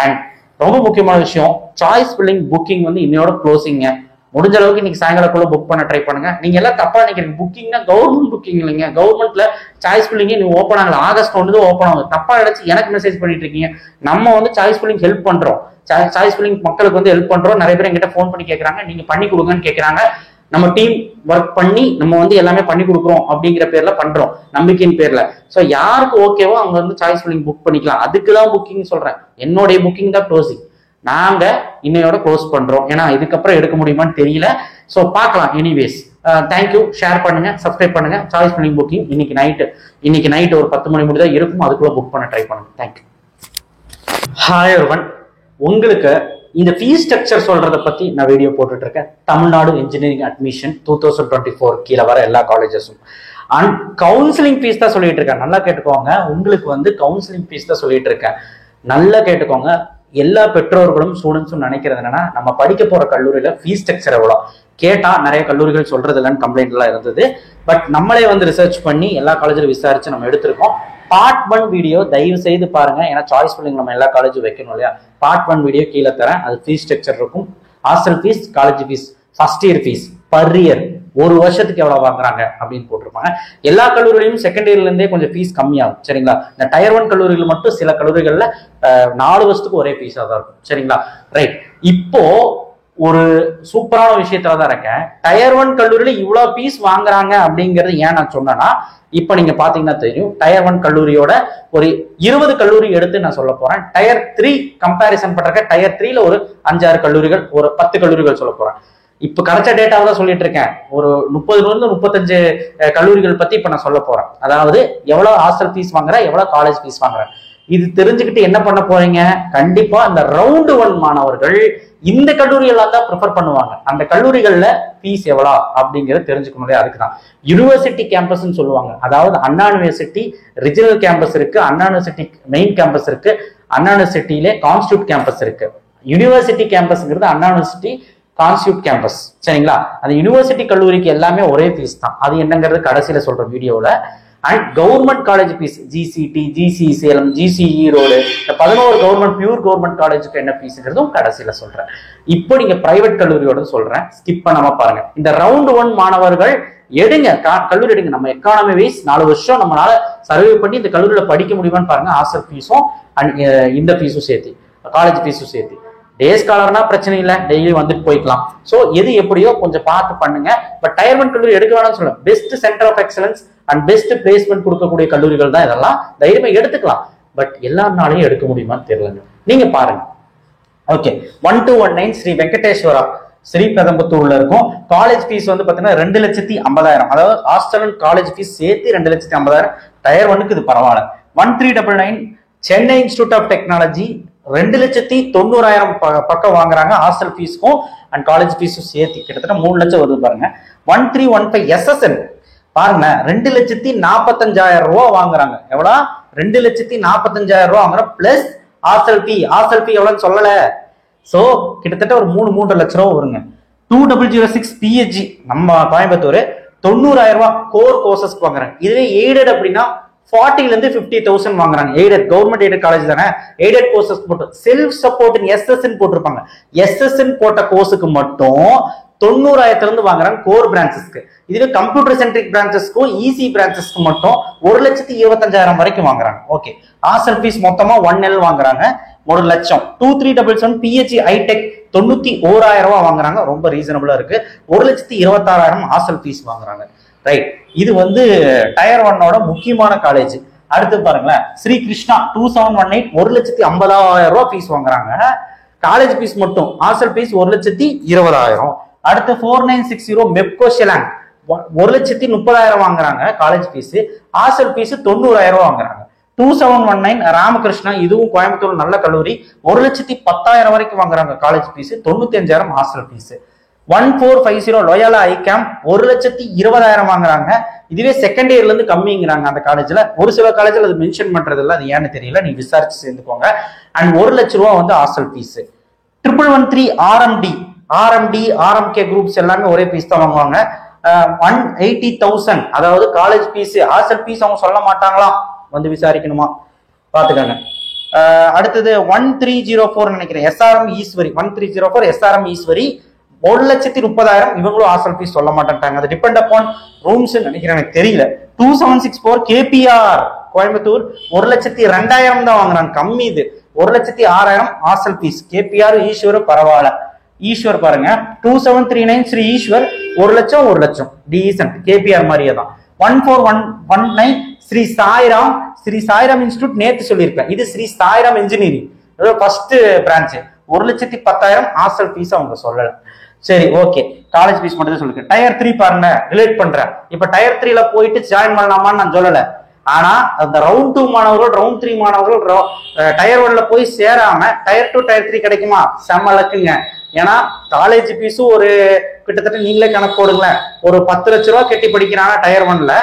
And ரொம்ப முக்கியமான விஷயம், சாய்ஸ் ஃபில்லிங் புக்கிங் வந்து இன்னையோட க்ளோசிங்க. முடிஞ்ச அளவுக்கு இன்னைக்கு சாயங்காலக்குள்ள புக் பண்ண ட்ரை பண்ணுங்க. நீங்க எல்லாம் தப்பா நினைக்கிறீங்க, புக்கிங்னா கவர்மெண்ட் புக்கிங் இல்லைங்க. கவர்மெண்ட்ல சாய்ஸ் ஃபில்லிங் நீ ஓப்பன் ஆகல, ஆகஸ்ட் 1 ஓப்பன் ஆகுது. தப்பா நினைச்சு எனக்கு மெசேஜ் பண்ணிட்டு இருக்கீங்க. நம்ம வந்து சாய்ஸ் ஃபில்லிங் ஹெல்ப் பண்றோம், சாய்ஸ் ஃபில்லிங் மக்களுக்கு வந்து ஹெல்ப் பண்றோம். நிறைய பேர் எங்கிட்ட ஃபோன் பண்ணி கேட்கறாங்க, நீங்க பண்ணி கொடுங்கன்னு கேட்கறாங்க. நம்ம டீம் ஒர்க் பண்ணி நம்ம வந்து எல்லாமே பண்ணி கொடுக்குறோம் அப்படிங்கிற பேர்ல பண்றோம், நம்பிக்கையின் பேர்ல. ஸோ யாருக்கு ஓகேவோ அவங்க வந்து சாய்ஸ் ஃபில்லிங் புக் பண்ணிக்கலாம். அதுக்கு தான் புக்கிங் சொல்றேன். என்னுடைய புக்கிங் தான் க்ளோசிங். நாங்க இன்னையோட க்ளோஸ் பண்றோம். ஏன்னா இதுக்கப்புறம் எடுக்க முடியுமான்னு தெரியல. ஸோ பார்க்கலாம். Anyways, thank you. ஷேர் பண்ணுங்க, சப்ஸ்கிரைப் பண்ணுங்க. சாய்ஸ் ஃபில்லிங் புக்கிங் இன்னைக்கு நைட் ஒரு 10 மணி முடி தான் இருக்கும். அதுக்குள்ள புக் பண்ண ட்ரை பண்ணுங்க. தேங்க்யூ. Hi everyone. உங்களுக்கு இந்த ஃபீஸ் ஸ்ட்ரக்சர் சொல்றதை பத்தி நான் வீடியோ போட்டுட்டு இருக்கேன். தமிழ்நாடு இன்ஜினியரிங் அட்மிஷன் 2024 கீழே வர எல்லா காலேஜஸும் அண்ட் கவுன்சிலிங் ஃபீஸ் தான் சொல்லிட்டு இருக்கேன். நல்லா கேட்டுக்கோங்க. உங்களுக்கு வந்து கவுன்சிலிங் ஃபீஸ் தான் சொல்லிட்டு இருக்கேன். நல்லா கேட்டுக்கோங்க. எல்லா பெற்றோர்களும் ஸ்டூடெண்ட்ஸும் நினைக்கிறது என்னன்னா, நம்ம படிக்க போற கல்லூரியில ஃபீஸ் ஸ்ட்ரக்சர் எவ்வளோ கேட்டா நிறைய கல்லூரிகள் சொல்றது இல்லைன்னு கம்ப்ளைண்ட் எல்லாம் இருந்தது. பட் நம்மளே வந்து ரிசர்ச் பண்ணி எல்லா காலேஜிலும் விசாரிச்சு நம்ம எடுத்திருக்கோம். பார்ட் 1 வீடியோ தயவு செய்து பாருங்க. ஏன்னா சாய்ஸ் ஃபில்லிங் நம்ம எல்லா காலேஜும் வைக்கணும் இல்லையா. பார்ட் 1 வீடியோ கீழே தரேன். அது ஃபீஸ் ஸ்ட்ரக்சர் இருக்கும். Hostel fees, college fees, first year fees, per year ஒரு வருஷத்துக்கு எவ்வளவு வாங்குறாங்க அப்படின்னு போட்டிருப்பாங்க. எல்லா கல்லூரியிலும் செகண்ட் இயர்ல இருந்தே கொஞ்சம் ஃபீஸ் கம்மியாகும். சரிங்களா. இந்த டயர் 1 கல்லூரிகள் மட்டும் சில கல்லூரிகள்ல 4 வருஷத்துக்கு ஒரே ஃபீஸா தான் இருக்கும். சரிங்களா. ரைட். இப்போ ஒரு சூப்பரான விஷயத்துலதான் இருக்கேன். டயர் 1 கல்லூரியில இவ்வளவு ஃபீஸ் வாங்குறாங்க அப்படிங்கறது ஏன் நான் சொன்னேன்னா, இப்ப நீங்க பாத்தீங்கன்னா தெரியும். டயர் 1 கல்லூரியோட ஒரு 20 கல்லூரி எடுத்து நான் சொல்ல போறேன். டயர் 3 கம்பேரிசன் பண்றக்க டயர் 3ல ஒரு 5-6 கல்லூரிகள், ஒரு 10 கல்லூரிகள் சொல்ல போறேன். இப்ப கிடைச்ச டேட்டாவை தான் சொல்லிட்டு இருக்கேன். ஒரு 30 35 கல்லூரிகள் பத்தி இப்ப நான் சொல்ல போறேன். அதாவது எவ்வளவு ஹாஸ்டல் ஃபீஸ் வாங்குற, எவ்வளவு காலேஜ் ஃபீஸ் வாங்குற, இது தெரிஞ்சுக்கிட்டு என்ன பண்ண போறீங்க. கண்டிப்பா இந்த ரவுண்டு 1 மாணவர்கள் இந்த கல்லூரியெல்லாம் தான் ப்ரிஃபர் பண்ணுவாங்க. அந்த கல்லூரிகள்ல ஃபீஸ் எவ்வளோ அப்படிங்கிறது தெரிஞ்சுக்கணும். அதுக்குதான் யூனிவர்சிட்டி கேம்பஸ்ன்னு சொல்லுவாங்க. அதாவது அண்ணா யூனிவர்சிட்டி ரிஜினல் கேம்பஸ் இருக்கு, அண்ணா யூனிவர்சிட்டி மெயின் கேம்பஸ் இருக்கு, அண்ணா யூனிவர்சிட்டியிலே கான்ஸ்டியூட் கேம்பஸ் இருக்கு. யூனிவர்சிட்டி கேம்பஸ்ங்கிறது அண்ணா யூனிவர்சிட்டி கான்ஸ்டியூட் கேம்பஸ். சரிங்களா. அந்த யூனிவர்சிட்டி கல்லூரிக்கு எல்லாமே ஒரே ஃபீஸ் தான். அது என்னங்கிறது கடைசியில சொல்ற வீடியோல. And government college fees, GCT, GC Salem, GC Erode, 11 government pure government காலேஜுக்கு என்ன ஃபீஸ்ங்கிறதும் கடைசியில சொல்றேன். இப்போ நீங்க பிரைவேட் கல்லூரியோட சொல்றேன், ஸ்கிப் பண்ணாம பாருங்க. இந்த ரவுண்ட் 1 மாணவர்கள் எடுங்க, கல்லூரி எடுங்க. நம்ம எக்கானமி வைஸ் 4 வருஷம் நம்மளால சர்வே பண்ணி இந்த கல்லூரியில படிக்க முடியுமான்னு பாருங்க. ஹாஸ்டல் ஃபீஸும் அண்ட் இந்த ஃபீஸும் சேர்த்து, காலேஜ் ஃபீஸும் சேர்த்து. டே ஸ்காலர்னா பிரச்சனை இல்லை, டெய்லி வந்துட்டு போய்க்கலாம். ஸோ எது எப்படியோ கொஞ்சம் பார்த்து பண்ணுங்க. பட் டயர் 1 கல்லூரி எடுக்க வேணாம்னு சொல்லுங்க. Best centre of excellence and best placement கொடுக்கக்கூடிய கல்லூரிகள் தான் இதெல்லாம். தைரியமா எடுத்துக்கலாம். பட் எல்லாருனாலையும் எடுக்க முடியுமான்னு தெரியலங்க. நீங்க பாருங்க. ஓகே. 1219 ஸ்ரீ வெங்கடேஸ்வரா ஸ்ரீபெரும்புத்தூர்ல இருக்கும். காலேஜ் ஃபீஸ் வந்து பாத்தீங்கன்னா 2,50,000. அதாவது ஹாஸ்டல் அண்ட் காலேஜ் ஃபீஸ் சேர்த்து 2,50,000. டயர் 1க்கு இது பரவாயில்ல. 1399 சென்னை இன்ஸ்டிடியூட் ஆஃப் டெக்னாலஜி 2,90,000 பக்கம் வாங்குறாங்க. ஹாஸ்டல் ஃபீஸ்க்கும் அண்ட் காலேஜ் ஃபீஸும் சேர்த்து கிட்டத்தட்ட 3 லட்சம் வருது பாருங்க. 1315 எஸ்எஸ்என் பாருங்க 2,45,000 ரூபாய் வாங்குறாங்க. எவ்வளோ? 2,45,000 ரூபாய் வாங்குறோம். பிளஸ் ஹாஸ்டல் ஃபீ எவ்வளோன்னு சொல்லல. ஸோ கிட்டத்தட்ட ஒரு 3-3.5 லட்ச ரூபா வருங்க. 2006 பிஹெச்டி நம்ம கோயம்புத்தூர் 90,000 ரூபாய் கோர் கோர்சஸ்க்கு வாங்குறாங்க. இதுவே எய்டட் அப்படின்னா 40,000 இருந்து 50,000 வாங்குறாங்க. எய்டட் கவர்மெண்ட் எய்டட் காலேஜ் தானே. எய்டட் கோர்சஸ் போட்டு செல்ஃப் சப்போர்ட் எஸ்எஸ்என் போட்டிருப்பாங்க. எஸ்எஸ்என் போட்ட கோர்ஸுக்கு மட்டும் 90,000 இருந்து வாங்குறாங்க கோர் பிரான்ச்சஸ்க்கு. இதுவே கம்ப்யூட்டர் சென்ட்ரிக் பிரான்ச்சஸ்க்கும் ஈசி பிரான்ச்சஸ்க்கு மட்டும் 1,25,000 வரைக்கும் வாங்குறாங்க. ஓகே. ஹாஸ்டல் ஃபீஸ் மொத்தமா 1L வாங்குறாங்க. 1 லட்சம். 2377 பிஹெச்டி ஹைடெக் 91,000 ரூபாய் வாங்குறாங்க. ரொம்ப ரீசனபிளா இருக்கு. 1,26,000 ஹாஸ்டல் ஃபீஸ் வாங்குறாங்க. ரைட். இது வந்து டயர் 1ஓட முக்கியமான காலேஜ். அடுத்து பாருங்களேன், ஸ்ரீ கிருஷ்ணா 2718 1,50,000 ரூபாய் ஃபீஸ் வாங்குறாங்க. காலேஜ் ஃபீஸ் மட்டும். Hostel fees 1,20,000. அடுத்து 4960 மெப்கோ ஷெலாங் 1,30,000 வாங்குறாங்க காலேஜ் ஃபீஸ். ஹாஸ்டல் ஃபீஸ் 90,000 ரூபாய் வாங்குறாங்க. 2719 ராமகிருஷ்ணா, இதுவும் கோயம்புத்தூர் நல்ல கல்லூரி, 1,10,000 வரைக்கும் வாங்குறாங்க college fees. 95,000 hostel fees. 1450 Loyola ICAM 1,20,000 வாங்குறாங்க. இதுவே செகண்ட் இயர்ல இருந்து கம்மிங்கிறாங்க அந்த காலேஜ்ல. ஒரு சில காலேஜ்ல அது மென்ஷன் பண்றது இல்லை, அது ஏன்னு தெரியல, நீ விசாரிச்சு சேர்ந்துக்கோங்க. அண்ட் 1 லட்ச ரூபா வந்து hostel fees. 1113 RMT RMK groups எல்லாமே ஒரே ஃபீஸ் தான் வாங்குவாங்க. 180,000 அதாவது காலேஜ் ஃபீஸ். ஹாஸ்டல் ஃபீஸ் அவங்க சொல்ல மாட்டாங்களாம், வந்து விசாரிக்கணுமா பாத்துக்காங்க. அடுத்தது 1304 நினைக்கிறேன், SRM ஈஸ்வரி 1304 SRM ஈஸ்வரி 1,30,000. இவங்களும் ஹாஸ்டல் ஃபீஸ் சொல்ல மாட்டேன்ட்டாங்க. அது டிபெண்ட் அப்பான் ரூம்ஸ் நினைக்கிறேன், எனக்கு தெரியல. 2764 KPR கோயம்புத்தூர் 1,02,000 தான் வாங்குறாங்க, கம்மி. இது 1,06,000 ஹாஸ்டல் ஃபீஸ். KPR ஈஸ்வர் பரவாயில்ல. ஈஸ்வர் பாருங்க 2739 ஸ்ரீ ஈஸ்வர் 1,00,000 டீசன்ட். KPR மாதிரியே தான். 1419 ஸ்ரீ சாய்ராம். ஸ்ரீ சாய்ராம் இன்ஸ்டிடியூட் நேத்து சொல்லியிருப்பேன், இது Sri Sairam engineering first branch. 1,10,000 hostel fees அவங்க சொல்லல. சரி, ஓகே, காலேஜ் ஃபீஸ் மட்டும் தான் சொல்லிருக்கேன். டயர் 3 பாருங்க, ரிலேட் பண்றேன். இப்ப டயர் 3ல போயிட்டு ஜாயின் பண்ணலாமான்னு நான் சொல்லல. ஆனா அந்த ரவுண்ட் 2 மாணவர்கள், ரவுண்ட் 3 மாணவர்கள் டயர் 1ல போய் சேராம டயர் 2 டயர் 3 கிடைக்குமா? செம்ம லக்குங்க. ஏன்னா காலேஜ் ஃபீஸும் ஒரு கிட்டத்தட்ட நீங்களே கணக்கு போடுங்களேன், ஒரு 10 லட்ச ரூபா கட்டி படிக்கிறாங்க டயர் 1ல.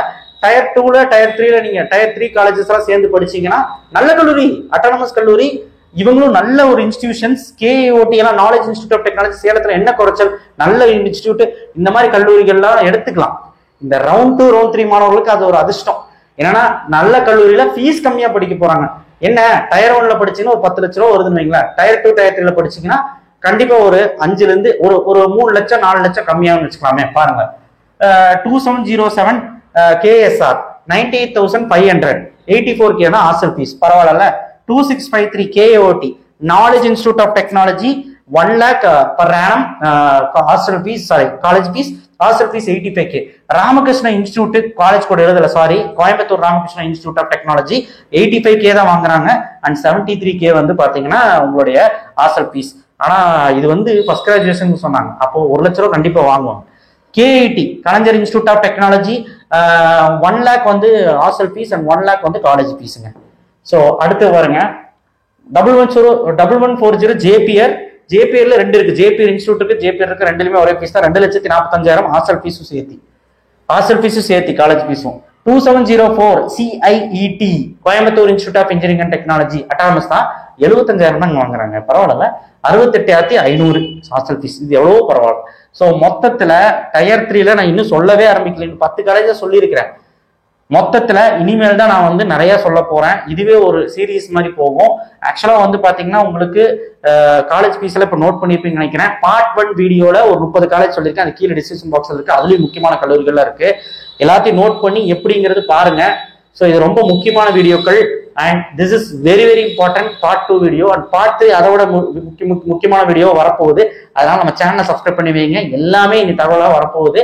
டயர் 2ல டயர் 3ல நீங்க டயர் 3 காலேஜஸ் எல்லாம் சேர்ந்து படிச்சீங்கன்னா நல்ல கல்லூரி, அட்டானமஸ் கல்லூரி. இவங்களும் நல்ல ஒரு இன்ஸ்டிடியூஷன்ஸ். KIOT எல்லாம் நாலேஜ் இன்ஸ்டிடியூட் ஆஃப் டெக்னாலஜி சேலத்துல என்ன குறைச்சல், நல்ல இன்ஸ்டிடியூட். இந்த மாதிரி கல்லூரிகள்லாம் எடுத்துக்கலாம். இந்த ரவுண்ட் 2 ரவுண்ட் 3 மாணவர்களுக்கு அது ஒரு அதிர்ஷ்டம். என்னன்னா நல்ல கல்லூரியில ஃபீஸ் கம்மியா படிக்க போறாங்க. என்ன டயர் 1ல படிச்சீங்கன்னா ஒரு 10 லட்ச ரூபா வருதுன்னு வைங்களேன். டயர் 2 டயர் 3ல படிச்சீங்கன்னா கண்டிப்பா ஒரு 5ல இருந்து ஒரு 3 லட்சம் 4 லட்சம் கம்மியாகும் வச்சுக்கலாமே. பாருங்க 2707 KSR 98,500 84K தான் ஹாஸ்டல் ஃபீஸ், பரவாயில்ல. 2653 KIOT knowledge institute of technology 1 lakh per annum hostel fees, sorry college fees. Hostel fees 85K. Ramakrishna institute college கூட எழுதல, sorry, Coimbatore Ramakrishna institute of technology 85K தான் வாங்குறாங்க. அண்ட் 73K வந்து பாத்தீங்கன்னா உங்களுடைய ஹாஸ்டல் ஃபீஸ். ஆனா இது வந்து ஃபர்ஸ்ட் கிராஜுவேஷன் சொன்னாங்க, அப்போ 1 லட்ச ரூபா கண்டிப்பா வாங்குவாங்க. KIT Kalaignar institute of technology 1 lakh வந்து ஹாஸ்டல் ஃபீஸ் அண்ட் 1 lakh வந்து காலேஜ் ஃபீஸுங்க. ஸோ அடுத்து பாருங்க 1140 JPRல 2 இருக்கு. JPR இன்ஸ்டிடியூட்டுக்கு JPR இருக்கு, ரெண்டுலயுமே ஒரே ஃபீஸ் தான். 2,45,000 ஹாஸ்டல் ஃபீஸும் சேர்த்தி காலேஜ் ஃபீஸும். 2704 CIET Coimbatore institute of engineering and technology autonomous தான். 75,000 தான் வாங்குறாங்க, பரவாயில்ல. 68,500 ஹாஸ்டல் ஃபீஸ், இது எவ்வளவோ பரவாயில்ல. ஸோ மொத்தத்துல டயர் 3ல நான் இன்னும் சொல்லவே ஆரம்பிக்கல, 10 காலேஜ சொல்லியிருக்கிறேன். மொத்தத்துல இனிமேல் தான் நான் வந்து நிறைய சொல்ல போறேன். இதுவே ஒரு சீரீஸ் மாதிரி போகும். ஆக்சுவலா வந்து பாத்தீங்கன்னா உங்களுக்கு காலேஜ் ஃபீஸ்ல இப்ப நோட் பண்ணிருப்பீங்கன்னு நினைக்கிறேன். பார்ட் 1 வீடியோல ஒரு 30 காலேஜ் சொல்லியிருக்கேன், அது கீழே டிஸ்கிரிப்ஷன் பாக்ஸ்ல இருக்கு. அதுலயும் முக்கியமான கல்லூரிகள்லாம் இருக்கு, எல்லாத்தையும் நோட் பண்ணி எப்படிங்கிறது பாருங்க. ஸோ இது ரொம்ப முக்கியமான வீடியோக்கள். And this is very very important part 2 video. And part 3 அதை விட முக்கியமான வீடியோ வரப்போகுது. அதனால நம்ம சேனலை சப்ஸ்கிரைப் பண்ணி வைங்க, எல்லாமே இந்த தகவலாக வரப்போகுது.